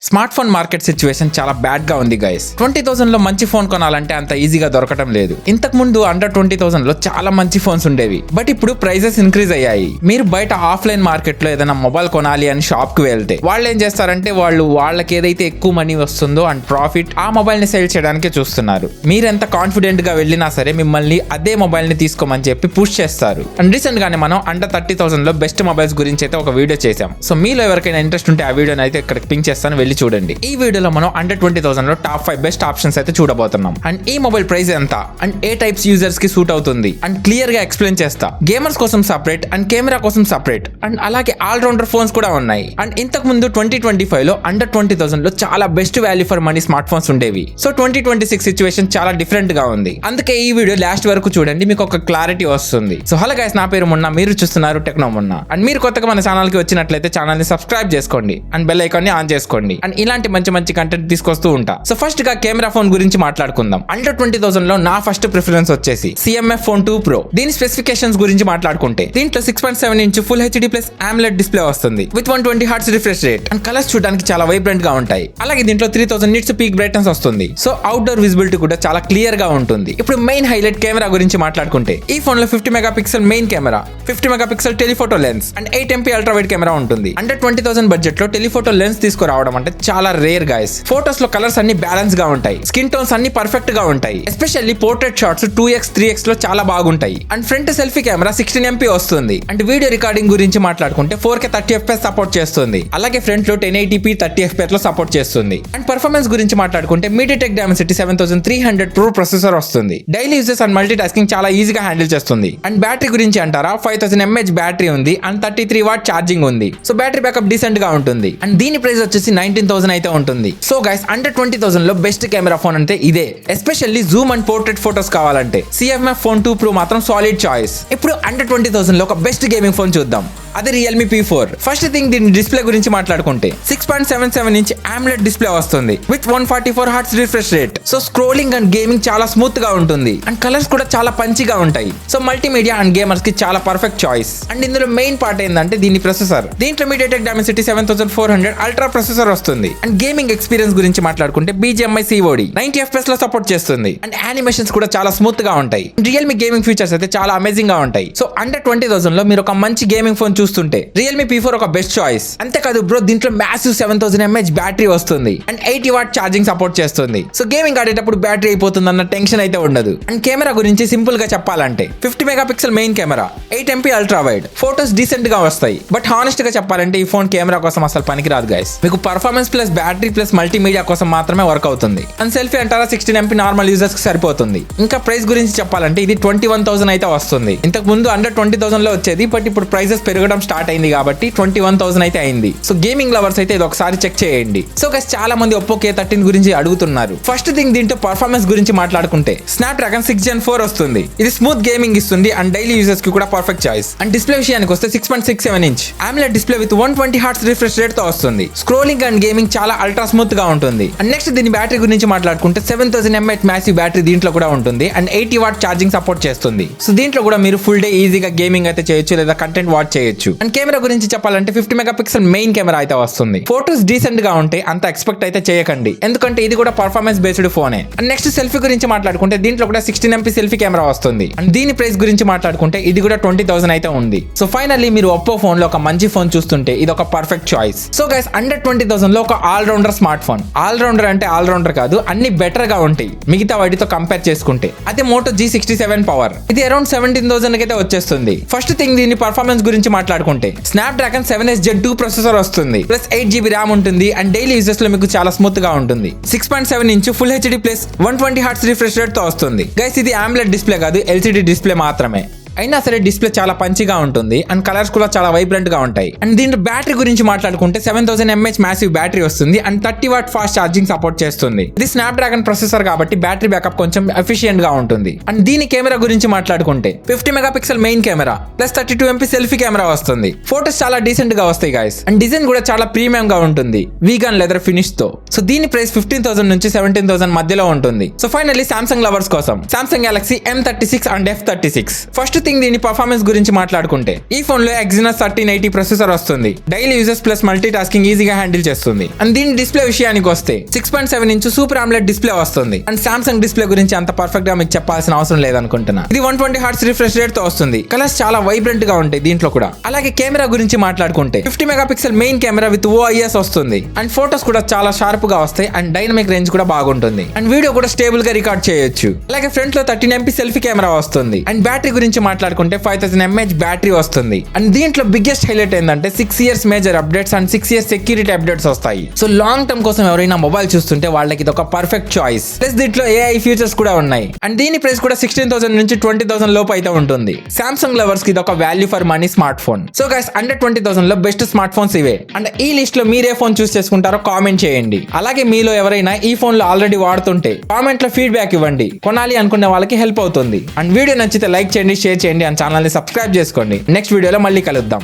Smart phone market situation చాలా bad గా ఉంది గైస్. 20,000 లో మంచి ఫోన్ కొనాలంటే అంత ఈజీగా దొరకటం లేదు. ఇంతకు ముందు అండర్ 20,000 లో చాలా మంచి ఫోన్స్ ఉండేవి, బట్ ఇప్పుడు ప్రైజెస్ ఇంక్రీజ్ అయ్యాయి. మీరు బయట ఆఫ్లైన్ మార్కెట్ లో ఏదైనా మొబైల్ కొనాలి అని షాప్ కి వెళ్తే వాళ్ళు ఏం చేస్తారంటే వాళ్ళకి ఏదైతే ఎక్కువ మనీ వస్తుందో అండ్ ప్రాఫిట్ ఆ మొబైల్ ని సేల్ చేయడానికి చూస్తున్నారు. మీరెంత కాన్ఫిడెంట్ గా వెళ్ళినా సరే మిమ్మల్ని అదే మొబైల్ ని తీసుకోమని చెప్పి పుష్ చేస్తారు. అండ్ రీసెంట్ గానే మనం అండర్ 30,000 లో బెస్ట్ మొబైల్స్ గురించి అయితే ఒక వీడియో చేసాం. సో మీలో ఎవరికైనా ఇంట్రెస్ట్ ఉంటే ఆ వీడియోని అయితే ఇక్కడ పింక్ చేస్తాను, చూడండి. ఈ వీడియోలో మనం అండర్ 20,000 లో టాప్ 5 బెస్ట్ ఆప్షన్స్ అయితే చూడబోతున్నాం. అండ్ ఈ మొబైల్ ప్రైస్ ఎంత అండ్ ఏ టైప్స్ యూజర్స్ కి సూట్ అవుతుంది అండ్ క్లియర్ గా ఎక్స్ప్లెయిన్ చేస్తా. గేమర్స్ కోసం సెపరేట్ అండ్ కెమెరా కోసం సెపరేట్ అండ్ అలాగే ఆల్ రౌండర్ ఫోన్స్ కూడా ఉన్నాయి. అండ్ ఇంతకు ముందు 2025 లో అండర్ 20,000 లో చాలా best value for money smart phones ఉండేవి. సో 2026 సిచ్యువేషన్ చాలా డిఫరెంట్ గా ఉంది. అందుకే ఈ వీడియో లాస్ట్ వరకు చూడండి, మీకు ఒక క్లారిటీ వస్తుంది. సో హలో గైస్, నా పేరు మున్నా, మీరు చూస్తున్నారు టెక్నో మున్నా. అండ్ మీరు కొత్తగా మన ఛానల్ కి వచ్చినట్లయితే ఛానల్ ని సబ్స్క్రైబ్ చేసుకోండి అండ్ బెల్ ఐకాన్ ని ఆన్ చేసుకోండి. అండ్ ఇలాంటి మంచి కంటెంట్ తీసుకొస్తూ ఉంటా. సో ఫస్ట్ గా కెమెరా ఫోన్ గురించి మాట్లాడుకుందాం. అండర్ 20,000 లో నా ఫస్ట్ ప్రిఫరెన్స్ వచ్చేసి CMF Phone 2 Pro. దీని స్పెసిఫికేషన్స్ గురించి మాట్లాడుకుంటే దీంట్లో 6.7 inch full HD plus AMOLED display వస్తుంది with 120 Hz refresh rate and colours చూడడానికి చాలా వైబ్రెంట్ గా ఉంటాయి. అలాగే దీంట్లో 3000 నిట్స్ పీక్ బ్రైట్నెస్ వస్తుంది. సో అవుట్డోర్ విజిబిలిటీ కూడా చాలా క్లియర్ గా ఉంటుంది. ఇప్పుడు మెయిన్ హైలైట్ కెమెరా గురించి మాట్లాడుకుంటే ఈ ఫోన్ లో 50 megapixel main camera, 50 megapixel telephoto lens and 8MP ultra wide camera ఉంటుంది. అండర్ 20,000 బడ్జెట్ లో టెలిఫోటో లెన్స్ తీసుకురావడం అంటే చాలా రేర్ గైస్. ఫోటోస్ లో కలర్స్ అన్ని బ్యాలెన్స్ గా ఉంటాయి, స్కిన్ టోన్స్ అన్ని పర్ఫెక్ట్ గా ఉంటాయి. Especially portrait shots 2x 3x లో చాలా బాగుంటాయి. And front selfie camera 16MP వస్తుంది. అండ్ వీడియో రికార్డింగ్ గురించి మాట్లాడుకుంటే 4K 30fps సపోర్ట్ చేస్తుంది. అలాగే ఫ్రంట్ లో 1080p 30fps లో సపోర్ట్ చేస్తుంది. అండ్ పర్ఫార్మెన్స్ గురించి మాట్లాడుకుంటే MediaTek Dimensity 7300 Pro ప్రాసెసర్ వస్తుంది. Daily uses and multi tasking చాలా ఈజీగా హ్యాండిల్ చేస్తుంది. అండ్ బ్యాటరీ గురించి అంటారా, 5000 mAh బ్యాటరీ ఉంది అండ్ 33 వాట్ ఛార్జింగ్ ఉంది. సో బ్యాటరీ బ్యాకప్ డీసెంట్ గా ఉంటుంది. అండ్ దీని ప్రైస్ వచ్చేసి 19,000 అయితే ఉంటుంది. సో గైస్, అండర్ 20,000 లో బెస్ట్ కెమెరా ఫోన్ అంటే ఇదే. Especially zoom and portrait photos కావాలంటే CMF Phone 2 Pro మాత్రం సాలిడ్ చాయిస్. ఇప్పుడు అండర్ 20,000 లో ఒక బెస్ట్ గేమింగ్ ఫోన్ చూద్దాం, అదే Realme P4. ఫస్ట్ థింగ్, దీని డిస్ప్లే గురించి మాట్లాడుకుంటే 6.77 ఇంచ్ AMOLED డిస్ప్లే వస్తుంది with 144 Hz refresh rate. So scrolling and gaming చాలా స్మూత్ గా ఉంటుంది అండ్ కలర్స్ కూడా చాలా పంచిగా ఉంటాయి. సో మల్టీమీడియా అండ్ గేమర్స్ కి చాలా పర్ఫెక్ట్ చాయిస్. అండ్ ఇందులో మెయిన్ పార్ట్ ఏంటంటే దీని ప్రాసెసర్. దీంట్లో MediaTek Dimensity 7400 అల్ట్రా ప్రాసెసర్ వస్తుంది. అండ్ గేమింగ్ ఎక్స్పీరియన్స్ గురించి మాట్లాడుకుంటే BGMI COD 90fps లో సపోర్ట్ చేస్తుంది. అండ్ యానిమేషన్స్ కూడా చాలా స్మూత్ గా ఉంటాయి. Realme గేమింగ్ ఫీచర్స్ అయితే చాలా అమేజింగ్ గా ఉంటాయి. సో అండర్ 20,000 లో మీరు ఒక మంచి గేమింగ్ ఫోన్ చూస్తుంటే Realme P4 ఒక బెస్ట్ చాయిస్. అంతేకాదు బ్రో, దీంట్లో మ్యాసివ్ 7000 mAh బ్యాటరీ వస్తుంది అండ్ 80 వాట్ ఛార్జింగ్ సపోర్ట్ చేస్తుంది. సో గేమింగ్ ఆడేటప్పుడు బ్యాటరీ అయిపోతుంది అన్న టెన్షన్ అయితే ఉండదు. అండ్ కెమెరా గురించి సింపుల్ గా చెప్పాలంటే 50 megapixel main camera, 8MP ultra wide, photos decent గా వస్తాయి. బట్ హానెస్ట్ గా చెప్పాలంటే ఈ ఫోన్ కెమెరా కోసం అసలు పనికిరాదు గైస్. మీకు performance plus battery plus multimedia కోసం మాత్రమే వర్క్ అవుతుంది. అండ్ సెల్ఫీ అంటారా 16MP నార్మల్ యూజర్స్ కి సరిపోతుంది. ఇంకా ప్రైస్ గురించి చెప్పాలంటే ఇది 21,000 అయితే వస్తుంది. ఇంతకు ముందు అండర్ 20,000 లో వచ్చేది, బట్ ఇప్పుడు ప్రైసెస్ పెరగడం స్టార్ట్ అయింది కాబట్టి 21,000 అయితే అయింది. సో గేమింగ్ లవర్స్ అయితే ఇది ఒకసారి చెక్ చేయండి. సో గైస్, చాలా మంది Oppo K13 గురించి అడుగుతున్నారు. ఫస్ట్ థింగ్, దీంట్లో పర్ఫార్మెన్స్ గురించి మాట్లాడుకుంటే Snapdragon 6 Gen 4 వస్తుంది. ఇది స్మూత్ గేమింగ్ ఇస్తుంది అండ్ డైలీ యూజర్స్ కి కూడా పర్ఫెక్ట్ చాయిస్. అండ్ డిస్ప్లే విషయానికి వస్తే 6.67 inch AMOLED display with 120 Hz refresh rate తో వస్తుంది. స్క్రోలింగ్ అండ్ గేమింగ్ చాలా అల్ట్రా స్మూత్ గా ఉంటుంది. అండ్ నెక్స్ట్ దీని బ్యాటరీ గురించి మాట్లాడుకుంటే 7000 mAh మ్యాసివ్ బ్యాటరీ దీంట్లో కూడా ఉంటుంది అండ్ 80 వాట్ ఛార్జింగ్ సపోర్ట్ చేస్తుంది. సో దీంట్లో కూడా మీరు ఫుల్ డే ఈజీగా గేమింగ్ అయితే చేయొచ్చు లేదా కంటెంట్ వాచ్ చేయొచ్చు. అండ్ కెమెరా గురించి చెప్పాలంటే 50 మెగాపిక్సెల్ మెయిన్ కెమెరా అయితే వస్తుంది. ఫోటోస్ డీసెంట్ గా ఉంటాయి, అంత ఎక్స్పెక్ట్ అయితే చేయకండి ఎందుకంటే ఇది కూడా పర్ఫార్మెన్స్ బేస్డ్ ఫోనే. అండ్ నెక్స్ట్ సెల్ఫీ గురించి మాట్లాడుకుంటే దీంట్లో కూడా 16MP సెల్ఫీ కెమెరా వస్తుంది. అండ్ దీని ప్రైస్ గురించి మాట్లాడుకుంటే ఇది కూడా 20,000 అయితే ఉంది. సో ఫైనల్లీ మీరు Oppo ఫోన్ లో ఒక మంచి ఫోన్ చూస్తుంటే ఇది ఒక perfect choice. So guys, under 20,000 లో ఒక all rounder smart phone. All rounder అంటే ఆల్ రౌండర్ కాదు, అన్ని బెటర్ గా ఉంటాయి మిగతా వాటితో కంపేర్ చేసుకుంటే. అదే Moto G67 పవర్, ఇది అరౌండ్ 17,000 అయితే వచ్చేస్తుంది. ఫస్ట్ థింగ్, దీని పర్ఫార్మెన్స్ గురించి మాట్లాడుకుంటే Snapdragon 7S Gen 2 ప్రాసెసర్ వస్తుంది ప్లస్ 8GB ర్యామ్ ఉంటుంది అండ్ డైలీ యూజెస్ లో మీకు చాలా స్మూత్ గా ఉంటుంది. 6.7 inch full HD plus 120 Hz refresh rate తో వస్తుంది. గైస్, ఇది AMOLED డిస్ప్లే కాదు, LCD డిస్ప్లే మాత్రమే. అయినా సరే డిస్ప్లే చాలా పంచిగా ఉంటుంది అండ్ కలర్స్ కూడా చాలా వైబ్రెంట్ గా ఉంటాయి. అండ్ దీంట్లో బ్యాటరీ గురించి మాట్లాడుకుంటే 7000 mAh మ్యాసివ్ బ్యాటరీ వస్తుంది and 30 watt fast charging support చేస్తుంది. ఇది Snapdragon ప్రాసెసర్ కాబట్టి బ్యాటరీ బ్యాకప్ కొంచెం ఎఫిషియెంట్ గా ఉంటుంది. అండ్ దీని కెమెరా గురించి మాట్లాడుకుంటే 50 megapixel main camera plus 32MP selfie camera వస్తుంది. ఫోటోస్ చాలా డీసెంట్ గా వస్తాయి గైస్. అండ్ డిజైన్ కూడా చాలా ప్రీమియం గా ఉంటుంది వీగన్ లెదర్ ఫినిష్ తో. సో దీని ప్రైస్ 15,000 నుంచి 17,000 మధ్యలో ఉంటుంది. సో ఫైనల్లీ Samsung లవర్స్ కోసం Samsung Galaxy M36 and F36. First coming దీని పర్ఫార్మెన్స్ గురించి మాట్లాడుకుంటే ఈ ఫోన్ లో Exynos 1380 ప్రాసెసర్ వస్తుంది. Daily uses plus multi tasking ఈజీగా హ్యాండిల్ చేస్తుంది. అండ్ దీని డిస్ప్లే విషయానికి వస్తే 6.7 ఇంచ్ సూపర్ AMOLED డిస్ప్లే వస్తుంది. అండ్ సామ్సంగ్ డిస్ప్లే గురించి అంత పర్ఫెక్ట్ గా మీకు చెప్పాల్సిన అవసరం లేదనుకుంటున్నా. ఇది 120 Hz రిఫ్రెష్ రేట్ తో వస్తుంది. కలర్స్ చాలా వైబ్రెంట్ గా ఉంటాయి దీంట్లో కూడా. అలాగే కెమెరా గురించి మాట్లాడుకుంటే 50 megapixel main camera with OIS వస్తుంది. అండ్ ఫోటోస్ కూడా చాలా షార్ప్ గా వస్తాయి. అండ్ డైనమిక్ రేంజ్ కూడా బాగుంటుంది. అండ్ వీడియో కూడా స్టేబుల్ గా రికార్డ్ చేయొచ్చు. అలాగే ఫ్రంట్ లో 13 MP సెల్ఫీ కెమెరా వస్తుంది. అండ్ బ్యాటరీ గురించి మాట్లాడుకుంటే 5000 mAh బ్యాటరీ వస్తుంది. అండ్ దీంట్లో బిగ్గెస్ట్ హైలైట్ ఏంటంటే 6 years major updates and 6 years security updates వస్తాయి. సో లాంగ్ టర్మ్ కోసం ఎవరైనా మొబైల్ చూస్తుంటే వాళ్ళకి ఇది ఒక పర్ఫెక్ట్ చాయిస్. ప్లస్ దీంట్లో AI ఫీచర్స్ కూడా ఉన్నాయి. అండ్ దీని ప్రైస్ కూడా 16,000 నుంచి 20,000 లోపు అయితే ఉంటుంది. సామ్సంగ్ లవర్స్ కి ఇది ఒక value for money smart phone. So guys under 20,000 లో బెస్ట్ స్మార్ట్ ఫోన్స్ ఇవే. అండ్ ఈ లిస్ట్ లో మీరే ఫోన్ చూస్ చేసుకుంటారో కామెంట్ చేయండి. అలాగే మీలో ఎవరైనా ఈ ఫోన్ లో ఆల్రెడీ వాడుతుంటే కామెంట్ లో ఫీడ్బ్యాక్ ఇవ్వండి. కొనాలి అనుకునే వాళ్ళకి హెల్ప్ అవుతుంది. అండ్ వీడియో నచ్చితే లైక్ చేయండి, షేర్ చేయండి, అండ్ ఛానల్ ని సబ్స్క్రైబ్ చేసుకోండి. నెక్స్ట్ వీడియోలో మళ్ళీ కలుద్దాం.